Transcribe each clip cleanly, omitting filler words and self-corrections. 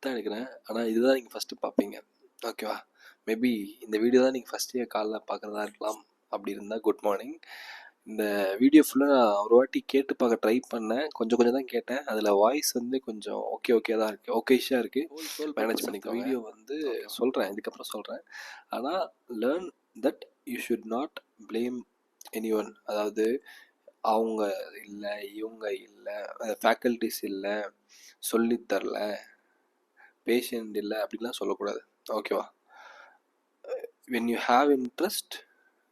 தான் எடுக்கிறேன். ஆனால் இதுதான் நீங்கள் ஃபஸ்ட்டு பார்ப்பீங்க. ஓகேவா? மேபி இந்த வீடியோ தான் நீங்கள் ஃபஸ்ட்டே காலைல பார்க்குறதா இருக்கலாம். அப்படி இருந்தால் குட் மார்னிங். இந்த வீடியோ ஃபுல்லாக நான் ஒரு வாட்டி கேட்டு பார்க்க ட்ரை பண்ணேன். கொஞ்சம் கொஞ்சம் தான் கேட்டேன். அதில் வாய்ஸ் வந்து கொஞ்சம் ஓகே தான் இருக்குது, ஓகேஷாக இருக்குது. மேனேஜ் பண்ணிக்கோ. வீடியோ வந்து சொல்கிறேன், இதுக்கப்புறம் சொல்கிறேன். ஆனால் learn that you should not blame any one. அதாவது அவங்க இல்லை, இவங்க இல்லை, ஃபேக்கல்ட்டிஸ் இல்லை, சொல்லித்தரல, பேஷண்ட் இல்லை, அப்படிலாம் சொல்லக்கூடாது. ஓகேவா? when you have interest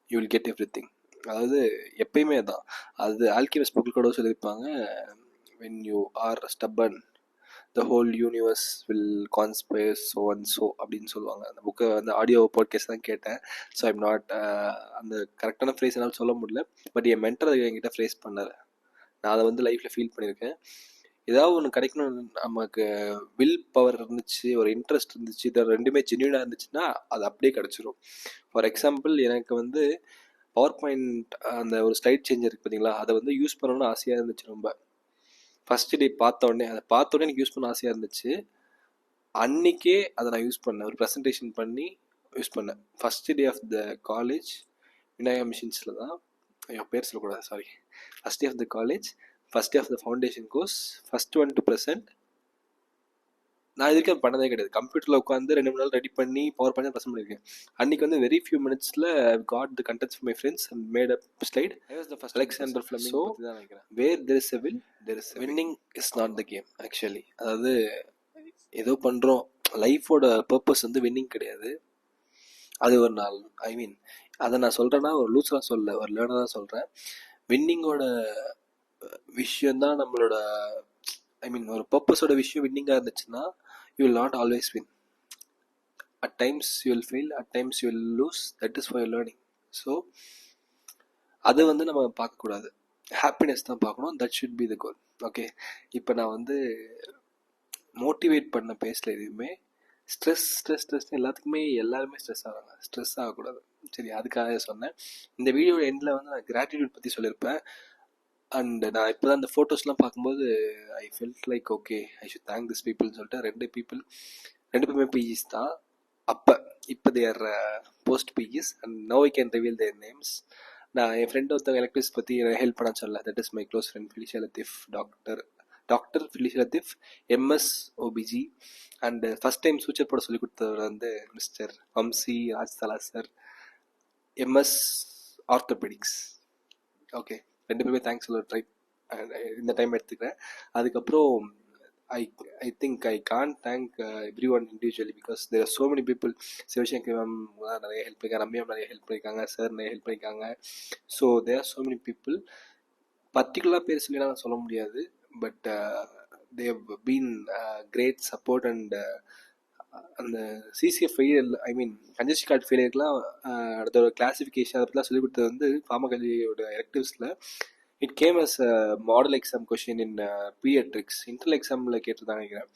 you will get everything. அதாவது எப்பயுமே தான். அது ஆல்கெமிஸ்ட் புக்கில் கூட சொல்லியிருப்பாங்க, when you are stubborn the whole universe will conspire so and so அப்படின்னு சொல்லுவாங்க. அந்த புக்கை அந்த ஆடியோ பாட்காஸ்ட் தான் கேட்டேன். ஸோ ஐம் நாட் அந்த கரெக்டான ஃப்ரேஸ் என்னால் சொல்ல முடியல. பட் என் மென்டர் என்கிட்ட ஃப்ரேஸ் பண்ணார். நான் அதை வந்து லைஃப்பில் ஃபீல் பண்ணியிருக்கேன். ஏதாவது ஒன்று கிடைக்கணும்னு நமக்கு வில் பவர் இருந்துச்சு, ஒரு இன்ட்ரெஸ்ட் இருந்துச்சு, இது ரெண்டுமே ஜென்யூனாக இருந்துச்சுன்னா அது அப்படியே கிடச்சிரும். ஃபார் எக்ஸாம்பிள், எனக்கு வந்து பவர் பாயிண்ட் அந்த ஒரு ஸ்லைட் சேஞ்ச் இருக்குது பார்த்தீங்களா, அதை வந்து யூஸ் பண்ணணும்னு ஆசையாக இருந்துச்சு. ரொம்ப ஃபஸ்ட்டு டே பார்த்த உடனே எனக்கு யூஸ் பண்ண ஆசையாக இருந்துச்சு. அன்றைக்கே அதை நான் யூஸ் பண்ணேன், ஒரு ப்ரெசன்டேஷன் பண்ணி யூஸ் பண்ணேன். First day of the college Vinayaka மிஷின்ஸில் தான், பேர் சொல்லக்கூடாது, sorry. First day of the college, first day of the foundation course, first one to present. நான் இதுக்கு பண்ணதே கிடையாது. கம்ப்யூட்டரில் உட்காந்து 2 மணி நேரம் ரெடி பண்ணி பவர் பாயிண்ட் ப்ரெசென்ட் பண்ணியிருக்கேன். அன்றைக்கி வந்து வெரி ஃபியூ மினிட்ஸில் got the contents for my friends and made up slide. Alexander Fleming. So where there is a will there is winning is not the game actually. அதாவது ஏதோ பண்ணுறோம், லைஃபோட purpose வந்து winning கிடையாது. அது ஒரு நாள் அதை நான் சொல்கிறேன்னா ஒரு லூஸாக சொல்ல, ஒரு லேர்னராக சொல்கிறேன். வின்னிங்கோட விஷயந்தான் நம்மளோட ஒரு பர்பஸோட விஷயம் வின்னிங்காக இருந்துச்சுன்னா you will not always win. At times you will fail, at times you will lose. That is for your learning. So அது வந்து நம்ம பார்க்கக்கூடாது, ஹாப்பினஸ் தான் பார்க்கணும். That should be the goal. Okay, இப்போ நான் வந்து மோட்டிவேட் பண்ண பேசல எதுவுமே. ஸ்ட்ரெஸ் எல்லாத்துக்குமே எல்லாருமே ஸ்ட்ரெஸ் ஆகிறாங்க. ஸ்ட்ரெஸ் ஆகக்கூடாது, சரி? அதுக்காக சொன்னேன். இந்த வீடியோ எண்டில் வந்து நான் கிராட்டிடியூட் பற்றி சொல்லியிருப்பேன். அண்ட் நான் இப்போ தான் இந்த ஃபோட்டோஸ்லாம் பார்க்கும்போது I felt like okay I should thank this பீப்புள்னு சொல்லிட்டு ரெண்டு பேருமே பிஜிஸ் தான். இப்போ their post PGs and now I can reveal their names. நான் என் ஃப்ரெண்ட் ஒருத்தவங்க எலக்ட்ரிக்ஸ் பற்றி ஹெல்ப் பண்ண சொல்ல. That is my close friend Felicia Latheef, doctor Felicia Latheef, MS OBG. And first time suture போட சொல்லி கொடுத்தவர் வந்து mister Vamsi Rajthala sir, MS orthopaedics. Okay, 2 பேருமே தேங்க்ஸ் சொல்ல ட்ரை இந்த டைம் எடுத்துக்கிறேன். அதுக்கப்புறம் I think I can't thank everyone individually because there are so many people. Sivasankar ma'am நிறைய ஹெல்ப் பண்ணியிருக்காங்க, ரம்யா நிறைய ஹெல்ப் பண்ணியிருக்காங்க, சார் நிறைய ஹெல்ப் பண்ணியிருக்காங்க. So there are so many people. பர்டிகுலராக பேர் சொல்லி நான் சொல்ல முடியாது. But they have been great support. And அந்த சிசிஎஃப் ஃபெயிலியர், கன்ஜஸ்ட் கார்டு ஃபெயிலியருக்குலாம் அதோட கிளாஸிஃபிகேஷன் அதை பற்றிலாம் சொல்லிக் கொடுத்தது வந்து ஃபார்மகாலஜியோட எலக்டிவ்ஸில். It came as model exam question in paediatrics. Internal எக்ஸாமில் கேட்டுருந்தாங்க நினைக்கிறேன்.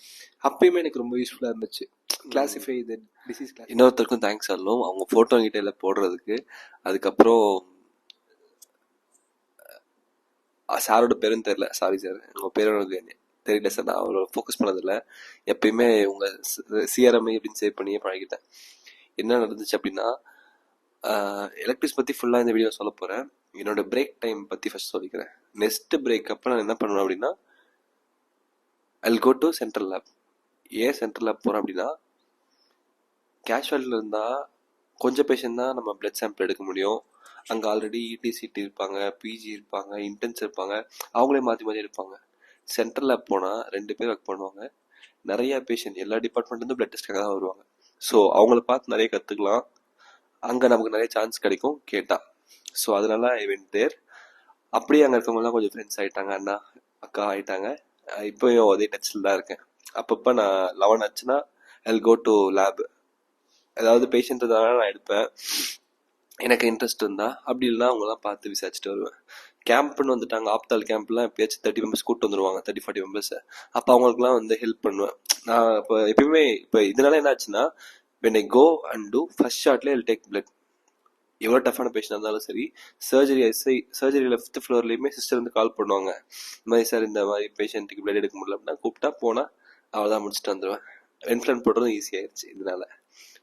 அப்பயுமே எனக்கு ரொம்ப யூஸ்ஃபுல்லாக இருந்துச்சு. Classify the disease. இன்னொருத்தருக்கும் தேங்க்ஸ் சொல்லணும், அவங்க ஃபோட்டோ கிட்ட போடுறதுக்கு. அதுக்கப்புறம் சாரோட பேரும் தெரியல, சாரி சார், உங்கள் பேரோட தெரியல சார். நான் அவ்வளோ ஃபோக்கஸ் பண்ணதில்லை. எப்பயுமே உங்கள் சிஆர்எம்ஐ அப்படின்னு சேவ் பண்ணியே பழகிட்டேன். என்ன நடந்துச்சு அப்படின்னா, எலக்ட்ரிக்ஸ் பற்றி ஃபுல்லாக இந்த வீடியோ சொல்ல போகிறேன். என்னோடய பிரேக் டைம் பற்றி ஃபஸ்ட் சொல்லிக்கிறேன். நெக்ஸ்ட்டு பிரேக் அப்போ நான் என்ன பண்ணுவேன் அப்படின்னா, ஐல் கோ டு சென்ட்ரல் லேப். ஏன் சென்ட்ரல் லேப் போகிறேன் அப்படின்னா, கேஷுவலில் இருந்தால் கொஞ்சம் பேஷண்ட் தான் நம்ம பிளட் சாம்பிள் எடுக்க முடியும். அங்கே ஆல்ரெடி இடிசிடி இருப்பாங்க, பிஜி இருப்பாங்க, இன்டர்ன்ஸ் இருப்பாங்க, அவங்களே மாற்றி இருப்பாங்க. சென்ட்ரல் லேப் போனால் 2 பேர் ஒர்க் பண்ணுவாங்க. நிறையா பேஷண்ட் எல்லா டிபார்ட்மெண்ட்லேருந்து பிளட் டெஸ்ட்டுக்காக தான் வருவாங்க. ஸோ அவங்கள பார்த்து நிறைய கற்றுக்கலாம். அங்கே நமக்கு நிறைய சான்ஸ் கிடைக்கும் கேட்டால். ஸோ அதனால ஐ வென்ட் தேர். அப்படியே அங்கே இருக்கவங்கலாம் கொஞ்சம் ஃப்ரெண்ட்ஸ் ஆகிட்டாங்க, அண்ணா அக்கா ஆகிட்டாங்க. இப்போயும் அதே டச்சில் தான் இருக்கேன். அப்பப்போ நான் 11 ஆச்சுன்னா ஐல் கோ டு லேப். ஏதாவது பேஷண்ட் இருந்தாலும் நான் எடுப்பேன், எனக்கு இன்ட்ரெஸ்ட் இருந்தால். அப்படி இல்லைனா அவங்களாம் பார்த்து விசாரிச்சுட்டு வருவேன். கேம்ப்னு வந்துட்டாங்க, ஆப்தால் கேம்ப்லாம் எப்பயாச்சும் 30 மெம்பர்ஸ் கூப்பிட்டு வந்துடுவாங்க, 30-40 மெம்பர்ஸ். அப்போ அவங்களுக்குலாம் வந்து ஹெல்ப் பண்ணுவேன் நான். இப்போ எப்பயுமே இப்போ இதனால என்ன ஆச்சுன்னா, when I go and do first shotல I'll take blood. எவ்வளோ டஃப்பான பேஷண்ட் இருந்தாலும் சரி, சர்ஜரியில் 5th ஃப்ளோர்லேயுமே சிஸ்டர் வந்து கால் பண்ணுவாங்க, இந்த மாதிரி சார் இந்த மாதிரி பேஷண்ட்டுக்கு பிளட் எடுக்க முடியல அப்படின்னா கூப்பிட்டா போனால் அவ்வளோதான் முடிச்சுட்டு வந்துடுவேன். இன்ஃப்ளன் போடுறதும் ஈஸி ஆயிடுச்சு இதனால.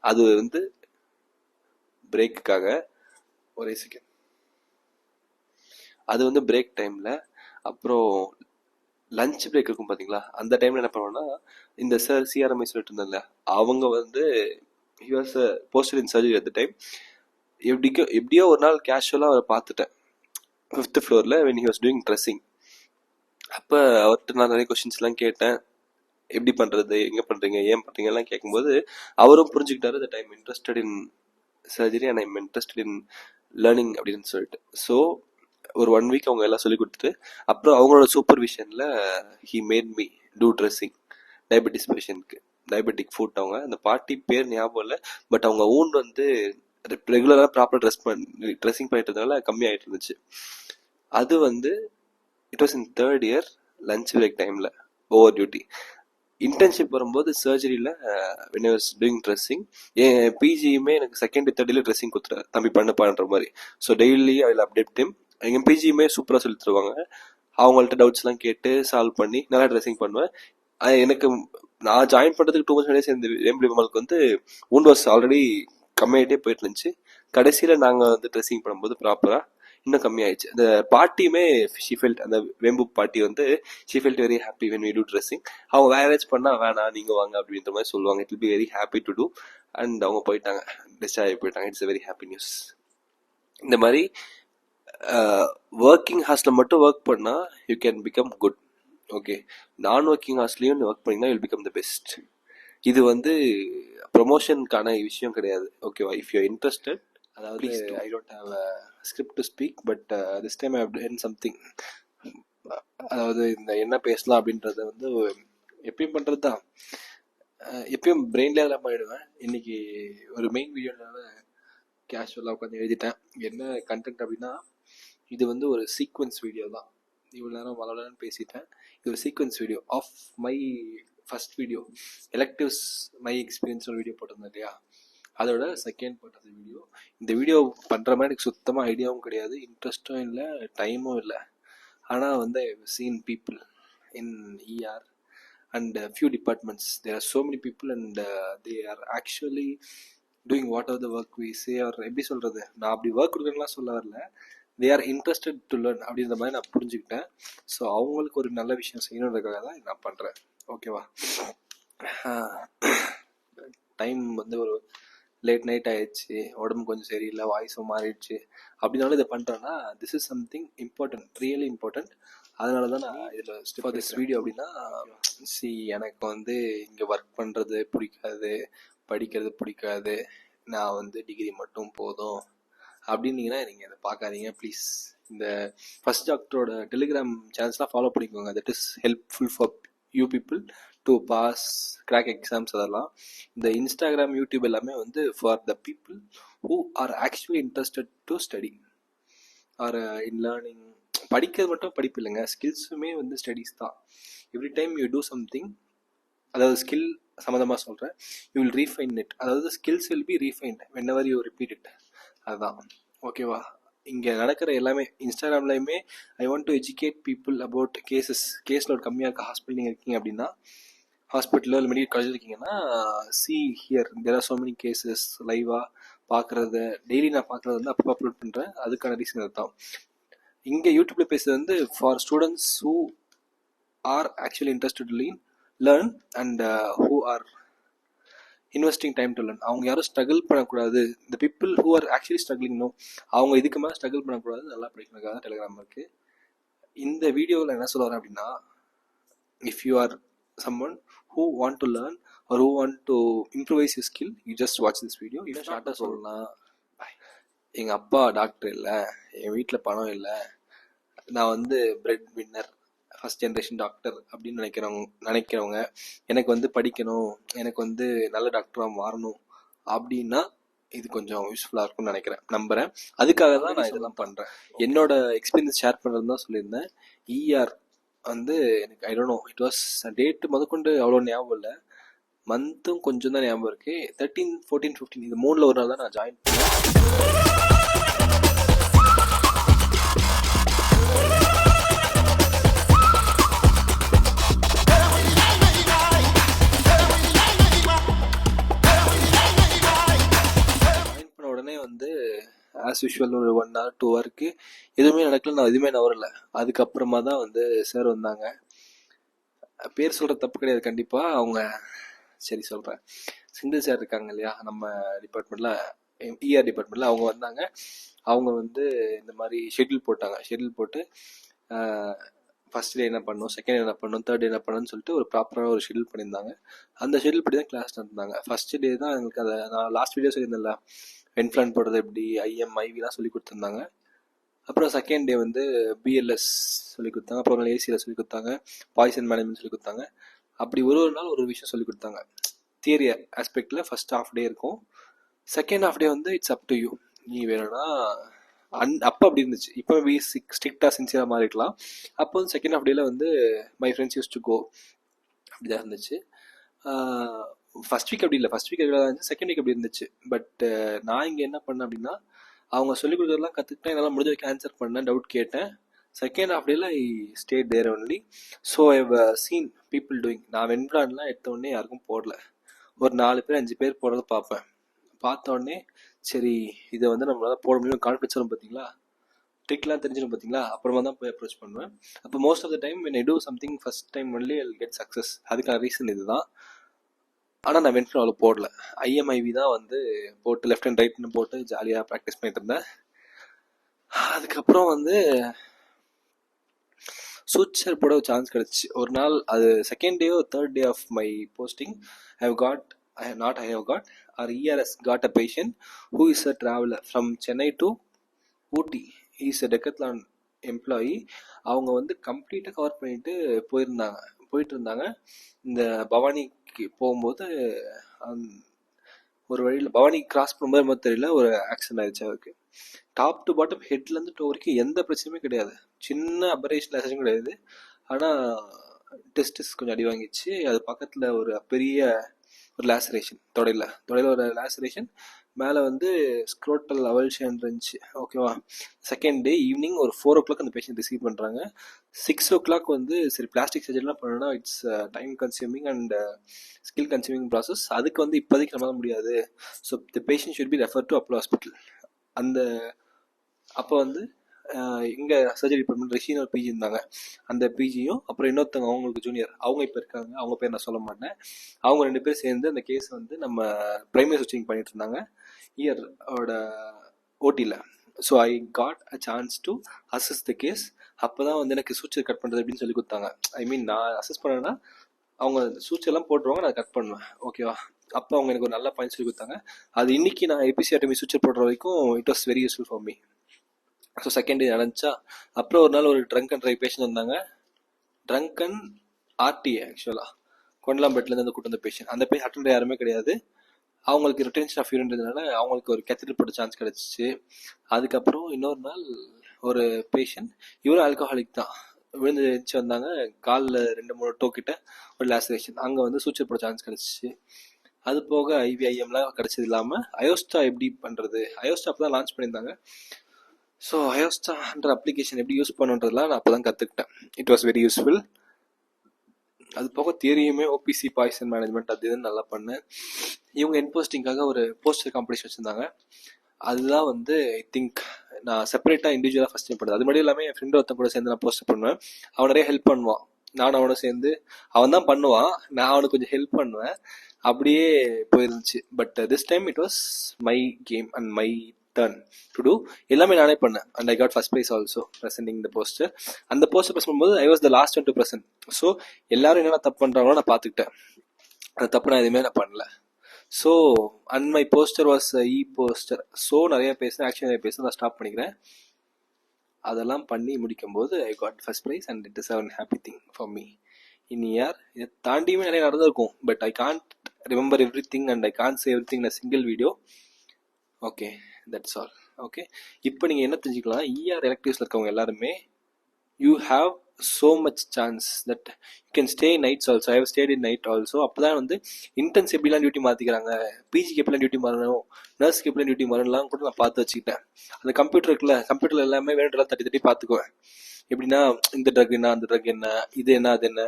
அது வந்து பிரேக்குக்காக ஒரே செகண்ட். அது வந்து பிரேக் டைமில். அப்புறம் லஞ்ச் பிரேக் இருக்கும் பார்த்தீங்களா, அந்த டைமில் என்ன பண்ணுவேன்னா, இந்த சார் சிஆர்எம்ஐ சொல்லிட்டு இருந்தேன்ல, அவங்க வந்து he was a posted in surgery at the time. எப்படியோ ஒரு நாள் கேஷுவலாக அவரை பார்த்துட்டேன் 5th ஃப்ளோரில் when he was doing dressing. அப்போ அவர்கிட்ட நான் நிறைய கொஸ்டின்ஸ்லாம் கேட்டேன். எப்படி பண்ணுறது, எங்கே பண்ணுறீங்க, ஏன் பண்ணுறீங்கலாம் கேட்கும்போது அவரும் புரிஞ்சுக்கிட்டாரு that I'm interested in surgery and I'm interested in learning அப்படின்னு சொல்லிட்டு. ஸோ ஒரு 1 வீக் அவங்க எல்லாம் சொல்லி கொடுத்துட்டு அப்புறம் அவங்களோட சூப்பர்விஷனில் he made me do dressing diabetes பேஷண்ட்க்கு. Diabetic foot. அவங்க அந்த பாட்டி பேர் ஞாபகம் இல்லை, பட் அவங்க ஊன் வந்து ரெகுலராக ப்ராப்பர் ட்ரெஸ்ஸிங் பண்ணிட்டு இருந்தனால கம்மியாகிட்டு இருந்துச்சு. அது வந்து it was in 3rd year lunch break டைமில் ஓவர் டியூட்டி. இன்டர்ன்ஷிப் வரும்போது சர்ஜரியில் when I was doing dressing, என் பிஜியுமே எனக்கு 2nd 3rd இயர் ட்ரெஸ்ஸிங் கொடுத்துரு தம்பி பண்ணுற மாதிரி. So daily I will update him. எங்கள் பிஜியுமே சூப்பராக சொல்லி தருவாங்க. அவங்கள்ட்ட டவுட்ஸ்லாம் கேட்டு சால்வ் பண்ணி நல்லா ட்ரெஸ்ஸிங் பண்ணுவேன். எனக்கு நான் ஜாயின் பண்ணுறதுக்கு 2 months முன்னாடியே சேர்ந்து வேம்பலிமலுக்கு வந்து wound was ஆல்ரெடி கம்மியாகிட்டே போயிட்டு இருந்துச்சு. கடைசியில் நாங்கள் வந்து ட்ரெஸ்ஸிங் பண்ணும்போது ப்ராப்பராக இன்னும் கம்மியாயிடுச்சு. அந்த பாட்டியுமே ஷிஃபெல்ட், அந்த வேம்பு பாட்டி வந்து she felt very happy when we do dressing. அவங்க வேற ஏதாச்சும் பண்ணால் வேணாம் நீங்கள் வாங்க அப்படின்ற மாதிரி சொல்லுவாங்க. It will be very happy to do. And அவங்க போயிட்டாங்க, டிஸ்சார்ஜ் ஆகி போயிட்டாங்க. It's very happy news. இந்த மாதிரி ஒர்க்கிங் ஹார்ஸில் மட்டும் ஒர்க் பண்ணால் you can become good. Okay, நான் ஒர்க்கிங் ஹார்ஸ்லேயும் ஒர்க் பண்ணிங்கன்னா யூல் பிகம் த பெஸ்ட். இது வந்து ப்ரொமோஷனுக்கான விஷயம் கிடையாது. ஓகேவா? இஃப் யூ இன்ட்ரெஸ்டட், அதாவது I don't have a script to speak, but this time I have done something. அதாவது இந்த என்ன பேசலாம் அப்படின்றத வந்து எப்பயும் பண்ணுறது தான். எப்பயும் பிரெயின்லேயே அதெல்லாம் பண்ணிடுவேன். இன்னைக்கு ஒரு மெயின் வீடியோனால கேஷுவலாக உட்காந்து எழுதிட்டேன். என்ன கண்டென்ட் அப்படின்னா, இது வந்து ஒரு சீக்வன்ஸ் வீடியோ தான். இவ்வளோ நேரம் வளரன்னு பேசிட்டேன். இது ஒரு sequence video of my first video, electives my experience ஒரு வீடியோ போட்டிருந்தேன் இல்லையா, அதோட செகண்ட் பார்ட் ஆஃப் வீடியோ. இந்த வீடியோ பண்ணுற மாதிரி எனக்கு சுத்தமாக ஐடியாவும் கிடையாது, இன்ட்ரெஸ்ட்டும் இல்லை, டைமும் இல்லை. ஆனால் வந்து seen people in ER and few departments. There are so many people and they are actually doing whatever the work we say. or எப்படி சொல்கிறது, நான் அப்படி ஒர்க் கொடுக்குறேன்லாம் சொல்ல வரல, they are interested to learn அப்படின்ற மாதிரி நான் புரிஞ்சுக்கிட்டேன். ஸோ அவங்களுக்கு ஒரு நல்ல விஷயம் செய்யணுன்றதுக்காக தான் நான் பண்ணுறேன். ஓகேவா? டைம் வந்து ஒரு லேட் நைட் ஆயிடுச்சு, உடம்பு கொஞ்சம் சரியில்லை, வாய்ஸும் மாறிடுச்சு. அப்படின்னாலும் இதை பண்ணுறேன்னா this is something important, really important. அதனால தான் நான் இதில் ஃபார் திஸ் வீடியோ. அப்படின்னா எனக்கு வந்து இங்கே ஒர்க் பண்ணுறது பிடிக்காது, படிக்கிறது பிடிக்காது, நான் வந்து டிகிரி மட்டும் போதும் அப்படின்னீங்கன்னா நீங்கள் இதை பார்க்காதீங்க ப்ளீஸ். இந்த ஃபர்ஸ்ட் டாக்டரோட டெலிகிராம் சேனல்ஸ்லாம் ஃபாலோ பண்ணிக்கோங்க. That is helpful for you people to pass crack exams. அதெல்லாம் இந்த இன்ஸ்டாகிராம், யூடியூப் எல்லாமே வந்து for the people who are actually interested to study are in learning. படிக்கிறது மட்டும் படிப்பு இல்லைங்க, ஸ்கில்ஸுமே வந்து ஸ்டடீஸ் தான். Every time you do something, அதாவது ஸ்கில் சம்மந்தமாக சொல்கிறேன், யூ வில் ரீஃபைன் இட். அதாவது skills will be refined whenever you repeat it. அதுதான். ஓகேவா? இங்கே நடக்கிற எல்லாமே இன்ஸ்டாகிராம்லையுமே I want to educate people about case load கம்மியாக இருக்க ஹாஸ்பிட்டல் நீங்கள் இருக்கீங்க அப்படின்னா, ஹாஸ்பிட்டலோ இல்லை மெடிக்கல் காலேஜ் இருக்கீங்கன்னா, see here there are so many cases. லைவாக பார்க்குறது, டெய்லி நான் பார்க்குறது வந்து அப்போ அப்லோட் பண்ணுறேன். அதுக்கான ரீசன் அதுதான். இங்கே யூடியூப்ல பேசுறது வந்து for students who are actually interested in learn and who are investing time to learn. அவங்க யாரும் ஸ்ட்ரகிள் பண்ணக்கூடாது. இந்த people who are actually struggling no, அவங்க இதுக்கு மேலே ஸ்ட்ரகிள் பண்ணக்கூடாது, நல்லா படிக்கணுக்காக தான் டெலிகிராம் இருக்குது. இந்த வீடியோவில் என்ன சொல்ல வரேன் அப்படின்னா, if you are someone who want to learn or who want to improvise your skill, you just watch this video. இன்னும் ஷார்ட்டாக சொல்லலாம், எங்கள் அப்பா டாக்டர் இல்லை, என் வீட்டில் பணம் இல்லை, நான் வந்து bread winner, first generation doctor அப்படின்னு நினைக்கிறவங்க எனக்கு வந்து படிக்கணும், எனக்கு வந்து நல்ல டாக்டராக மாறணும் அப்படின்னா இது கொஞ்சம் யூஸ்ஃபுல்லாக இருக்கும்னு நம்புகிறேன். அதுக்காக தான் நான் இதெல்லாம் பண்ணுறேன். என்னோட எக்ஸ்பீரியன்ஸ் ஷேர் பண்ணுறது தான் சொல்லியிருந்தேன். ER வந்து எனக்கு I don't know, it was date முதற்கொண்டு அவ்வளோ ஞாபகம் இல்லை, மந்த்தும் கொஞ்சம் தான் ஞாபகம் இருக்குது. 13, 14, 15 இது 3ல் ஒரு நாள் தான் நான் ஜாயின் பண்ணேன். ஆஸ் யூஷுவல் ஒரு 1 hour 2 ஹவருக்கு எதுவுமே நடக்கல, நான் எதுவுமே நவரல. அதுக்கப்புறமா தான் வந்து சார் வந்தாங்க. பேர் சொல்கிற தப்பு கிடையாது கண்டிப்பாக. அவங்க சரி சொல்கிறேன், சிந்து சார் இருக்காங்க இல்லையா நம்ம டிபார்ட்மெண்ட்டில், இஆர் டிபார்ட்மெண்ட்டில், அவங்க வந்தாங்க. அவங்க வந்து இந்த மாதிரி ஷெட்யூல் போட்டாங்க. ஷெட்யூல் போட்டு ஃபஸ்ட் டே என்ன பண்ணணும், செகண்ட் டே என்ன பண்ணணும், தேர்ட் டே என்ன பண்ணணும்னு சொல்லிட்டு ஒரு ப்ராப்பராக ஒரு ஷெட்யூல் பண்ணியிருந்தாங்க. அந்த ஷெட்யூல் படி தான் கிளாஸ் நடந்தாங்க. ஃபஸ்ட் டே தான் எங்களுக்கு அதை நான் லாஸ்ட் வீடியோ சொல்லியிருந்தேன்ல, வென்ஃப்ளான் போடுறது எப்படி, ஐஎம் ஐவிலாம் சொல்லி கொடுத்துருந்தாங்க. அப்புறம் செகண்ட் டே வந்து பிஎல்எஸ் சொல்லி கொடுத்தாங்க. அப்புறம் ஏசியில் சொல்லி கொடுத்தாங்க, பாய்சன் மேனேஜ்மெண்ட் சொல்லி கொடுத்தாங்க. அப்படி ஒரு நாள் ஒரு விஷயம் சொல்லி கொடுத்தாங்க. தியரி ஆஸ்பெக்டில் ஃபஸ்ட் ஹாஃப் டே இருக்கும். செகண்ட் ஹாஃப் டே வந்து இட்ஸ் அப் டு யூ, நீ வேணும்னா அப்போ அப்படி இருந்துச்சு. இப்போ ஸ்ட்ரிக்டாக சின்சியராக மாறிக்கலாம். அப்போ வந்து செகண்ட் ஹாஃப் டேல வந்து my friends use to go அப்படிதான் இருந்துச்சு. ஃபர்ஸ்ட் வீக் அப்படி இல்லை, ஃபர்ஸ்ட் வீக் எப்படி இருந்துச்சு, செகண்ட் வீக் அப்படி இருந்துச்சு. பட் நான் இங்கே என்ன பண்ணேன் அப்படின்னா, அவங்க சொல்லிக் கொடுக்குறதெல்லாம் கற்றுக்கிட்டேன், என்னால் முடிஞ்ச வரைக்கும் ஆன்சர் பண்ணேன், டவுட் கேட்டேன். செகண்ட் ஹாஃப் டேல I stayed there only. So I seen people doing. நான் வென்ஃப்ளான்லாம் எடுத்த உடனே யாருக்கும் போடல, ஒரு 4 பேர் 5 பேர் போடுறது பார்ப்பேன். பார்த்த உடனே சரி இதை வந்து நம்மளால போட முடியும், கான்ஃபிடன்ஸ் வரும் பார்த்தீங்களா, ட்ரிக்லாம் தெரிஞ்சிடும் பார்த்தீங்களா, அப்புறமா தான் போய் அப்ரோச் பண்ணுவேன். அப்போ most of the time when I do something first time only I get success. அதுக்கான ரீசன் இதுதான். ஆனால் நான் வென்ஃப்ளான் அவ்வளோ போடல, ஐஎம்ஐவி தான் வந்து போட்டு லெஃப்ட் அண்ட் ரைட்னு போட்டு ஜாலியாக ப்ராக்டிஸ் பண்ணிட்டு இருந்தேன். அதுக்கப்புறம் வந்து சூச்சர் போட ஒரு சான்ஸ் கிடச்சி ஒரு நாள். அது second day third day of my posting. I have got our ERS got a patient who is a traveler from Chennai to Ooty. He is a Decathlon employee. அவங்க வந்து கம்ப்ளீட்டாக கவர் பண்ணிட்டு போயிட்டு இருந்தாங்க. இந்த பவானிக்கு போகும்போது ஒரு வழியில் பவானி கிராஸ் பண்ணும்போது தெரியல, ஒரு ஆக்சிடென்ட் ஆயிடுச்சு அவருக்கு. டாப் டு பாட்டம் ஹெட்லேருந்து டோ வரைக்கும் எந்த பிரச்சனையுமே கிடையாது, சின்ன அபரேஷன் லேசேஷன் கிடையாது. ஆனால் டெஸ்டிஸ் கொஞ்சம் அடி வாங்கிச்சு. அது பக்கத்தில் ஒரு பெரிய ஒரு லேசரேஷன், தொடையில் ஒரு லேசரேஷன், மேலே வந்து ஸ்க்ரோட்டல் அவல்ஷன் இருந்துச்சு. ஓகேவா. செகண்ட் டே ஈவினிங் ஒரு 4 o'clock அந்த பேஷண்ட் ரிசீவ் பண்ணுறாங்க. 6 o'clock வந்து சரி பிளாஸ்டிக் சர்ஜரிலாம் பண்ணணும்னா it's time consuming and skill consuming process. அதுக்கு வந்து இப்போதைக்கு நம்மளால முடியாது. So the patient should be refer to Apollo hospital. அப்போ வந்து இங்கே சர்ஜரி டிபார்ட்மெண்ட் ரிஷின்னு ஒரு பிஜி இருந்தாங்க. அந்த பிஜியும் அப்புறம் இன்னொருத்தவங்க அவங்களுக்கு ஜூனியர், அவங்க இப்போ இருக்காங்க, அவங்க பேர் நான் சொல்ல மாட்டேன். அவங்க 2 பேர் சேர்ந்து அந்த கேஸ் வந்து நம்ம பிரைமரி ஸ்விட்சிங் பண்ணிட்டு இருந்தாங்க இயரோட ஓட்டியில். So I got a chance to assess the case. அப்போ தான் வந்து எனக்கு சூச்சர் கட் பண்ணுறது அப்படின்னு சொல்லி கொடுத்தாங்க. ஐ மீன் நான் அசஸ் பண்ணேன்னா அவங்க சூச்சர்லாம் போட்டுருவாங்க, நான் கட் பண்ணுவேன். ஓகேவா. அப்போ அவங்க எனக்கு ஒரு நல்ல பாயிண்ட் சொல்லி கொடுத்தாங்க. அது இன்னைக்கு நான் எபிசிஆர்டமி சூச்சர் போடுற வரைக்கும் it was very useful for me. So second day நடந்துச்சா. அப்புறம் ஒரு நாள் ஒரு ட்ரங்க் அண்ட் ட்ரைவ் பேஷண்ட் வந்தாங்க. ட்ரங்க் அண்ட் ஆர்டிஏ ஆக்சுவலாக கொண்டலாம்பேட்டிலேருந்து வந்து கூட்டு வந்த பேஷண்ட். அந்த பேஷண்ட் அட்டெண்டர் யாருமே கிடையாது. அவங்களுக்கு ரிட்டென்ஷன் ஆஃப் யூரின்றதுனால அவங்களுக்கு ஒரு கேத்தட்டர் போட்ட சான்ஸ் கிடச்சிச்சு. அதுக்கப்புறம் இன்னொரு நாள் ஒரு பேஷண்ட், இவரும் ஆல்கஹாலிக் தான், விழுந்து எழுந்துச்சு வந்தாங்க. காலில் 2-3 டோ கிட்ட ஒரு லேசரேஷன், அங்கே வந்து சூச்சர் போட சான்ஸ் கிடச்சிச்சு. அது போக ஐவிஐஎம்லாம் கிடச்சது இல்லாமல் அயோஸ்டா எப்படி பண்ணுறது, அயோஸ்டா அப்போ தான் லான்ச் பண்ணியிருந்தாங்க. ஸோ அயோஸ்டான்ற அப்ளிகேஷன் எப்படி யூஸ் பண்ணுன்றதுலாம் நான் அப்போ தான் கற்றுக்கிட்டேன். It was very useful. அது போக தியரியுமே ஓபிசி பாய்சன் மேனேஜ்மெண்ட் அது இதுன்னு நல்லா பண்ணேன். இவங்க என்போஸ்டிங்காக ஒரு போஸ்டர் காம்படிஷன் வச்சுருந்தாங்க. அதுதான் வந்து ஐ திங்க் நான் செப்பரேட்டாக இண்டிவிஜுவலாக ஃபஸ்ட் டைம் பண்ணுறது. அது மட்டும் இல்லாமல் என் ஃப்ரெண்டு ஒருத்தன் கூட சேர்ந்து நான் போஸ்டர் பண்ணுவேன். அவன் நிறைய ஹெல்ப் பண்ணுவான், நானும் அவனை சேர்ந்து, அவன் தான் பண்ணுவான், நான் அவனுக்கு கொஞ்சம் ஹெல்ப் பண்ணுவேன். அப்படியே போயிருந்துச்சு. But this time it was my game and my turn to do. எல்லாமே நானே பண்ணேன் and I got first prize also presenting the poster. அந்த போஸ்டர் ப்ரெசென்ட் பண்ணும்போது I was the last one to present. So எல்லாரும் என்னென்ன தப்பு பண்ணுறாங்களோ நான் பார்த்துக்கிட்டேன், அந்த தப்பு நான் எதுவுமே நான் பண்ணல. So and my poster was poster. So நிறைய பேசுகிறேன், ஆக்சுவலி நிறைய பேசுகிறேன், நான் ஸ்டாப் பண்ணிக்கிறேன். அதெல்லாம் பண்ணி முடிக்கும்போது I got first prize and it is a happy thing for me. In year இதை தாண்டியுமே நிறைய நடந்திருக்கும். But I can't remember everything and I can't say everything in a single video. Okay, that's all. Okay, இப்போ நீங்கள் என்ன தெரிஞ்சுக்கலாம், ER எலக்டிவ்ஸில் இருக்கவங்க எல்லாருமே you have so much chance that you can stay nights also. I have stayed in night also. அப்போ தான் வந்து இன்டர்ன்ஸ் எப்படிலாம் டியூட்டி மாற்றிக்கிறாங்க, பிஜிக்கு எப்படிலாம் டியூட்டி மாறணும், நர்ஸ்க்கு எப்படிலாம் டியூட்டி மாறணும்லாம் கூட நான் பார்த்து வச்சுக்கிட்டேன். அந்த கம்ப்யூட்டர் இருக்குல்ல, கம்ப்யூட்டரில் எல்லாமே வேணுன்றலாம் தட்டி பார்த்துக்குவேன். எப்படின்னா இந்த ட்ரக் என்ன, அந்த ட்ரக் என்ன, இது என்ன, அது என்ன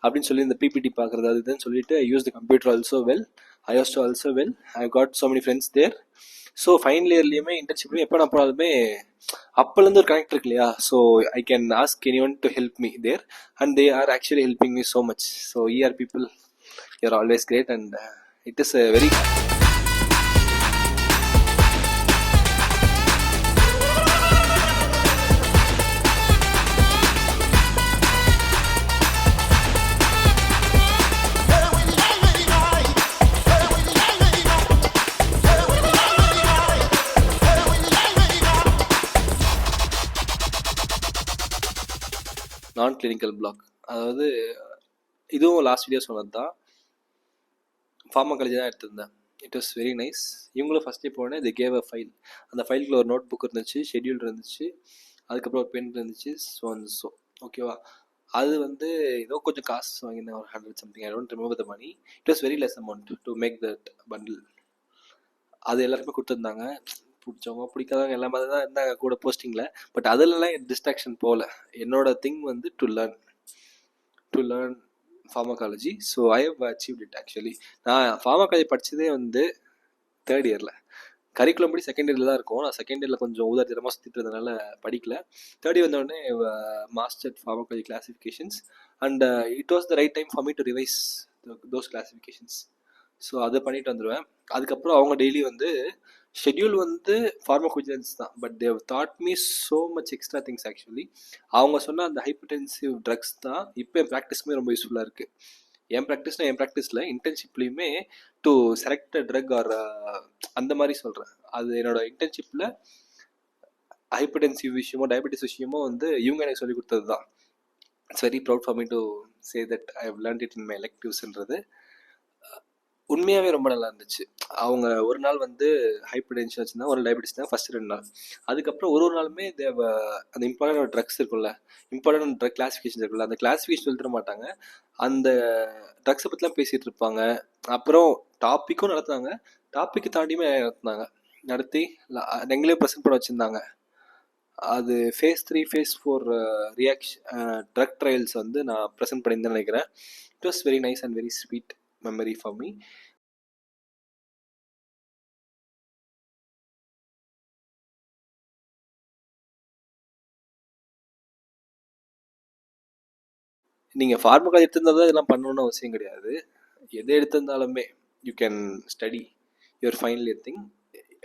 அப்படின்னு சொல்லி இந்த பிபிடி பார்க்குறது அது இதுன்னு சொல்லிட்டு I use the computer also well. I use to also well. I got so many friends there. So final இயர்லேயுமே இன்டர்ன்ஷிப்லையும் எப்போ நான் போனாலுமே அப்போலேருந்து ஒரு கனெக்ட் இருக்கு இல்லையா. So I can ask anyone to help me there and they are actually helping me so much. So ER people, you're always great and it is a very நான் கிளினிக்கல் பிளாக். அதாவது இதுவும் last video சொன்னது தான். Pharmacology தான் எடுத்திருந்தேன். It was very nice. இவங்களும் ஃபஸ்ட்டே போனேன், தி கேவ் அ ஃபைல். அந்த ஃபைலுக்குள்ள ஒரு நோட் புக் இருந்துச்சு, ஷெட்யூல் இருந்துச்சு, அதுக்கப்புறம் ஒரு பென் இருந்துச்சு, ஸோ ஓகேவா. அது வந்து ஏதோ கொஞ்சம் காசு வாங்கினேன், ஒரு 100 something, I don't remember the money. It was very less amount to make that bundle. அது எல்லாருமே கொடுத்துருந்தாங்க. பிடிச்சவங்க பிடிக்காதவங்க எல்லா மாதிரி தான் இருந்தாங்க கூட போஸ்டிங்கில். பட் அதிலலாம் டிஸ்ட்ராக்ஷன் போகல. என்னோட திங் வந்து to learn pharmacology. So I have achieved it. Actually நான் ஃபார்மகாலஜி படித்ததே வந்து தேர்ட் இயரில். கரிக்குலம் படி செகண்ட் இயரில் தான் இருக்கும். நான் செகண்ட் இயரில் கொஞ்சம் ஊதாரித்தனமாக சுற்றிட்டு இருந்ததுனால படிக்கல. தேர்ட் இயர் வந்தோடனே master pharmacology classifications and it was the right time for me to revise those classifications. So அதை பண்ணிட்டு வந்துடுவேன். அதுக்கப்புறம் அவங்க டெய்லி வந்து ஷெட்யூல் வந்து ஃபார்மகோஜிலன்ஸ் தான், but they taught me so much extra things. Actually அவங்க சொன்ன அந்த ஹைப்பர்டென்சிவ் ட்ரக்ஸ் தான் இப்போ என் ப்ராக்டிஸ்க்குமே ரொம்ப யூஸ்ஃபுல்லாக இருக்குது. என் ப்ராக்டிஸில் இன்டர்ன்ஷிப்லேயுமே டு செலக்ட் ட்ரக் ஆர் அந்த மாதிரி சொல்கிறேன். அது என்னோட இன்டர்ன்ஷிப்பில் ஹைப்பர்டென்சிவ் விஷயமோ டயபெட்டிஸ் விஷயமோ வந்து இவங்க எனக்கு சொல்லிக் கொடுத்தது தான். It's very proud for me to say that I have learnt it in my எலெக்டிவ்ஸ்ன்றது உண்மையாகவே ரொம்ப நல்லா இருந்துச்சு. அவங்க ஒரு நாள் வந்து ஹைப்பர் டென்ஷன் வச்சுருந்தாங்க, ஒரு டயபெட்டிஸ் தான் ஃபஸ்ட்டு 2 நாள். அதுக்கப்புறம் ஒரு நாளுமே அந்த இம்பார்ட்டன்ட் ட்ரக்ஸ் இருக்குல்ல, இம்பார்ட்டன்ட் ட்ரக் கிளாஸிஃபிகேஷன் இருக்குல்ல, அந்த கிளாஸிஃபிகேஷன் சொல்லிட்டு மாட்டாங்க. அந்த ட்ரக்ஸை பற்றிலாம் பேசிகிட்டு இருப்பாங்க. அப்புறம் டாப்பிக்கும் நடத்துனாங்க, டாப்பிக்கு தாண்டியுமே நடத்தி எங்களே ப்ரெசென்ட் பண்ண வச்சுருந்தாங்க. அது phase 3 phase 4 ட்ரக் ட்ரையல்ஸ் வந்து நான் ப்ரெசென்ட் பண்ணியிருந்தேன்னு நினைக்கிறேன். It was very nice and very sweet memory for me. நீங்கள் ஃபார்மகாலஜி எடுத்திருந்தால் இதெல்லாம் பண்ணணும்னு அவசியம் கிடையாது. எதை எடுத்திருந்தாலுமே you can study your final year thing.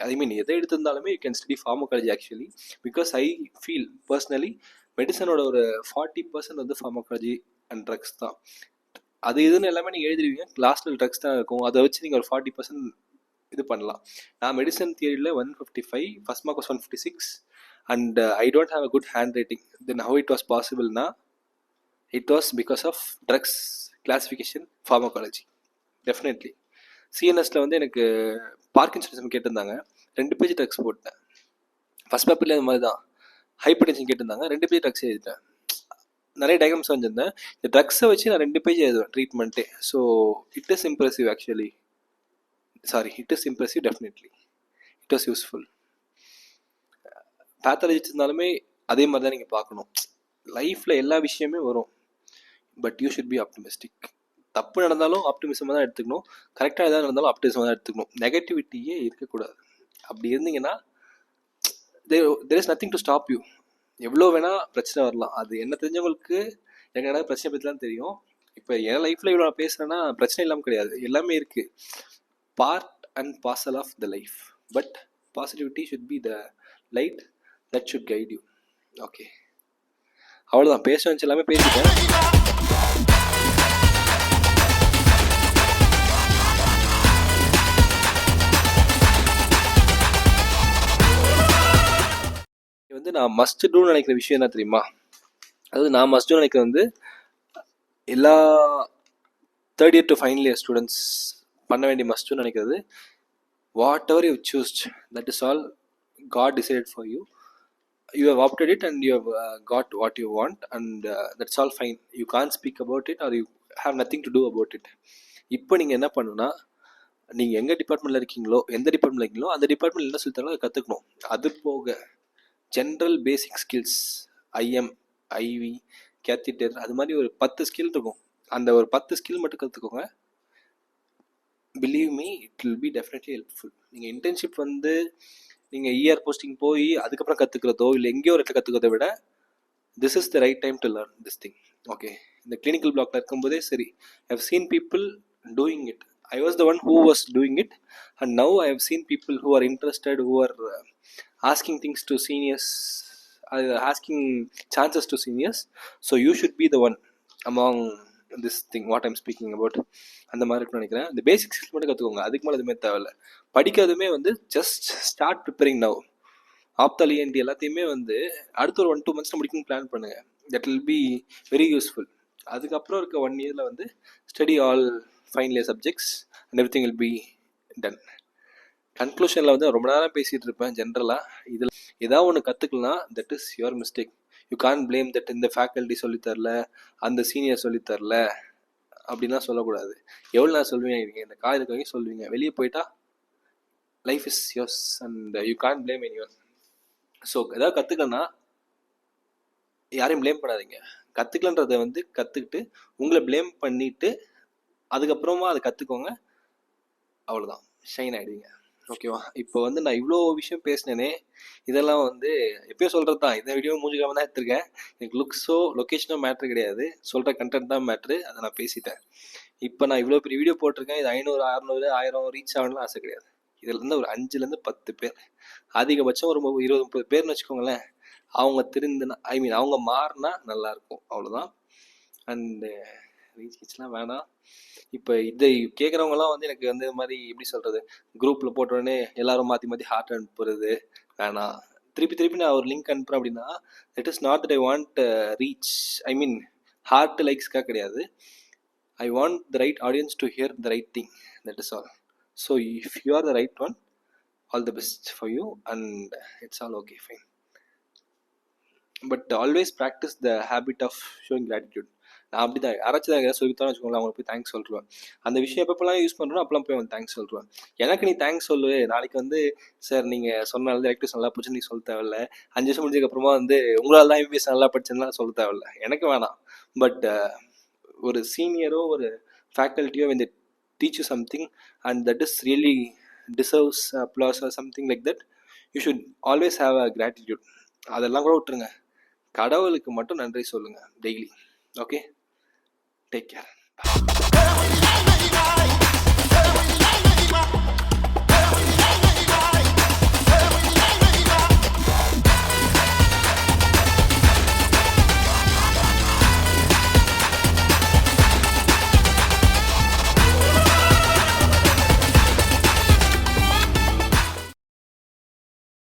I mean எதை எடுத்திருந்தாலுமே you can study pharmacology actually. Because I feel personally மெடிசனோட ஒரு 40% வந்து ஃபார்மகாலஜி அண்ட் ட்ரக்ஸ் தான். அது இதுன்னு எல்லாமே நீங்கள் எழுதிடுவீங்க, லாஸ்ட்டில் ட்ரக்ஸ் தான் இருக்கும். அதை வச்சு நீங்கள் ஒரு 40% இது பண்ணலாம். நான் மெடிசன் தியரியில் 155, first mark was 156 and I don't have a good handwriting. Then how it was பாசிபிள்னா it was because of drugs classification pharmacology. Definitely சிஎன்எஸில் வந்து எனக்கு பார்க்கின்சனிசம் கேட்டிருந்தாங்க, 2 பேஜ் ட்ரக்ஸ் போட்டேன். ஃபஸ்ட் பேப்பர்லேயே அந்த மாதிரி தான் ஹைப்பர் டென்ஷன் கேட்டிருந்தாங்க, 2 பேஜ் ட்ரக்ஸ் எழுதிட்டேன். நிறைய டயக்ராம்ஸ் வச்சுருந்தேன். இந்த ட்ரக்ஸை வச்சு நான் 2 பேஜ் எழுதுவேன் ட்ரீட்மெண்ட்டே. So it is impressive actually. It is impressive. Definitely it was useful. Pathology இருந்தாலுமே அதே மாதிரி தான் நீங்கள் பார்க்கணும். லைஃப்பில் எல்லா விஷயமே வரும், but you should be optimistic. தப்பு நடந்தாலும் ஆப்டிமிசமாக தான் எடுத்துக்கணும், கரெக்டாக எதாவது நடந்தாலும் ஆப்டிமிசமாக தான் எடுத்துக்கணும். நெகட்டிவிட்டியே இருக்கக்கூடாது. அப்படி இருந்தீங்கன்னா there is nothing to stop you. எவ்வளோ வேணால் பிரச்சனை வரலாம். அது என்ன தெரிஞ்சவங்களுக்கு எனக்கு பிரச்சனை பற்றிலாம் தெரியும். இப்போ என் லைஃப்பில் இவ்வளோ நான் பேசுகிறேன்னா பிரச்சனை இல்லாமல் கிடையாது, எல்லாமே இருக்குது. Part and parcel of the life. But positivity should be the light that should guide you. Okay, அவ்வளோதான். பேச வச்சு எல்லாமே பேசிட்டேன். வந்து நான் மஸ்ட் டூன்னு நினைக்கிற விஷயம் என்ன தெரியுமா? அதாவது நான் மஸ்ட் டூ நினைக்கிறது வந்து எல்லா third year to final year students பண்ண வேண்டிய மஸ்ட் டூன்னு நினைக்கிறது, whatever you choosed, that is all got decided for you. You have opted it and you have got what you want and that's all fine. You can't speak about it or you have nothing to do about it. இப்போ நீங்கள் என்ன பண்ணணும்னா, நீங்கள் எங்கே டிபார்ட்மெண்ட்டில் இருக்கீங்களோ, எந்த டிபார்ட்மெண்ட்டில் இருக்கீங்களோ அந்த டிபார்ட்மெண்ட் என்ன சொல்லித்தாலும் அதை கற்றுக்கணும். அது போக general basic skills, IM, IV, catheter, அது மாதிரி ஒரு 10 ஸ்கில் இருக்கும். அந்த ஒரு 10 ஸ்கில் மட்டும் கற்றுக்கோங்க. Believe me it will be definitely helpful. நீங்கள் இன்டர்ன்ஷிப் வந்து நீங்கள் இஆர் போஸ்டிங் போய் அதுக்கப்புறம் கற்றுக்கிறதோ இல்லை எங்கேயோ ஒரு இடத்துல கற்றுக்கிறத விட this is the right time to learn this thing. Okay, இந்த கிளினிக்கல் பிளாக்ல இருக்கும்போதே சரி, I have seen people doing it. I was the one who was doing it, and now I have seen people who are interested, who are asking things to seniors, asking chances to seniors. So you should be the one among this thing what I'm speaking about. அந்த மாதிரி இருக்குன்னு நினைக்கிறேன். இந்த பேசிக் skills மட்டும் கற்றுக்கோங்க, அதுக்கு மேலே எதுவுமே தேவையில்லை. படிக்கிறதுமே வந்து ஜஸ்ட் ஸ்டார்ட் ப்ரிப்பேரிங் நவ். ஆப்தாலி என்டி எல்லாத்தையுமே வந்து அடுத்த ஒரு 1-2 months முடிக்கணும்னு பிளான் பண்ணுங்க. That will be very useful. அதுக்கப்புறம் இருக்க 1 year வந்து study all final year subjects and everything will be done. கன்க்ளூஷனில் வந்து ரொம்ப நேரம் பேசிகிட்டு இருப்பேன். ஜென்ரலாக இதில் ஏதாவது ஒன்று கற்றுக்கலாம், that is your mistake. You can't blame that இந்த ஃபேக்கல்ட்டி சொல்லித்தரல, அந்த சீனியர் சொல்லித்தரல அப்படின்லாம் சொல்லக்கூடாது. எவ்வளோ நான் சொல்லுவீங்க, இந்த காலேஜ் வரைக்கும் சொல்லுவீங்க, வெளியே போயிட்டா life is yours and you can't blame anyone. So ஏதாவது கற்றுக்கலன்னா யாரையும் ப்ளேம் பண்ணாதீங்க. கற்றுக்கலன்றதை வந்து கற்றுக்கிட்டு உங்களை ப்ளேம் பண்ணிவிட்டு அதுக்கப்புறமா அதை கற்றுக்கோங்க. அவ்வளோதான், ஷைன் ஆகிடுவீங்க. ஓகேவா? இப்போ வந்து நான் இவ்வளோ விஷயம் பேசினேனே, இதெல்லாம் வந்து எப்பயும் சொல்கிறது தான். இந்த வீடியோ மூஞ்சிக்காம தான் எடுத்திருக்கேன். எனக்கு லுக்ஸோ லொக்கேஷனோ மேட்ரு கிடையாது, சொல்கிற கண்டென்ட் தான் மேட்ரு. அதை நான் பேசிட்டேன். இப்போ நான் இவ்வளோ பெரிய வீடியோ போட்டிருக்கேன். இது 500, 600, 1000 ரீச் ஆகணும்னு ஆசை கிடையாது. இதுலேருந்து ஒரு 5லேருந்து 10 பேர், அதிகபட்சம் ஒரு 20-30 பேர்னு வச்சுக்கோங்களேன், அவங்க திருந்தினா, ஐ மீன் அவங்க மாறினா நல்லாயிருக்கும். அவ்வளோதான். அண்டு ரீச் கிச்சலாம் வேணாம். இப்போ இதை கேட்குறவங்கலாம் வந்து எனக்கு வந்து இது மாதிரி எப்படி சொல்கிறது, குரூப்பில் போட்டோடனே எல்லாரும் மாற்றி மாற்றி ஹார்ட் அனுப்புறது வேணாம். திருப்பி நான் ஒரு லிங்க் அனுப்புகிறேன் அப்படின்னா, it is not that I want reach, I mean heart லைக்ஸ்க்காக கிடையாது. I want the right audience to hear the right thing. That is all. So if you are the right one, all the best for you and it's all okay, fine. But always practice the habit of showing gratitude. நான் அப்படி தான் யாராச்சும் எதாவது சொல்லித்தானே வச்சுக்கோங்களேன், அவங்களுக்கு போய் thanks சொல்லிடுவேன். அந்த விஷயம் எப்பப்பெல்லாம் யூஸ் பண்ணுறோம் அப்பெல்லாம் போய் அவன் தேங்க்ஸ் சொல்லிடுவேன். எனக்கு நீ தேங்க்ஸ் சொல்லு, நாளைக்கு வந்து சார் நீங்கள் சொன்னால எலக்ட்ரிக்ஸ் நல்லா போச்சு நீ சொல்ல தேவையில்ல, 5 வருஷம் முடிஞ்சதுக்கப்புறமா வந்து உங்களால் தான் எம்பிஎஸ் நல்லா படிச்சேன்னா சொல்ல தேவையில்ல, எனக்கு வேணாம். பட் ஒரு சீனியரோ ஒரு ஃபேக்கல்ட்டியோ when they teach you something and that is really deserves applause or something like that, you should always have a gratitude. அதெல்லாம் கூட விட்டுருங்க, கடவுளுக்கு மட்டும் நன்றி சொல்லுங்க டெய்லி. Okay, take care.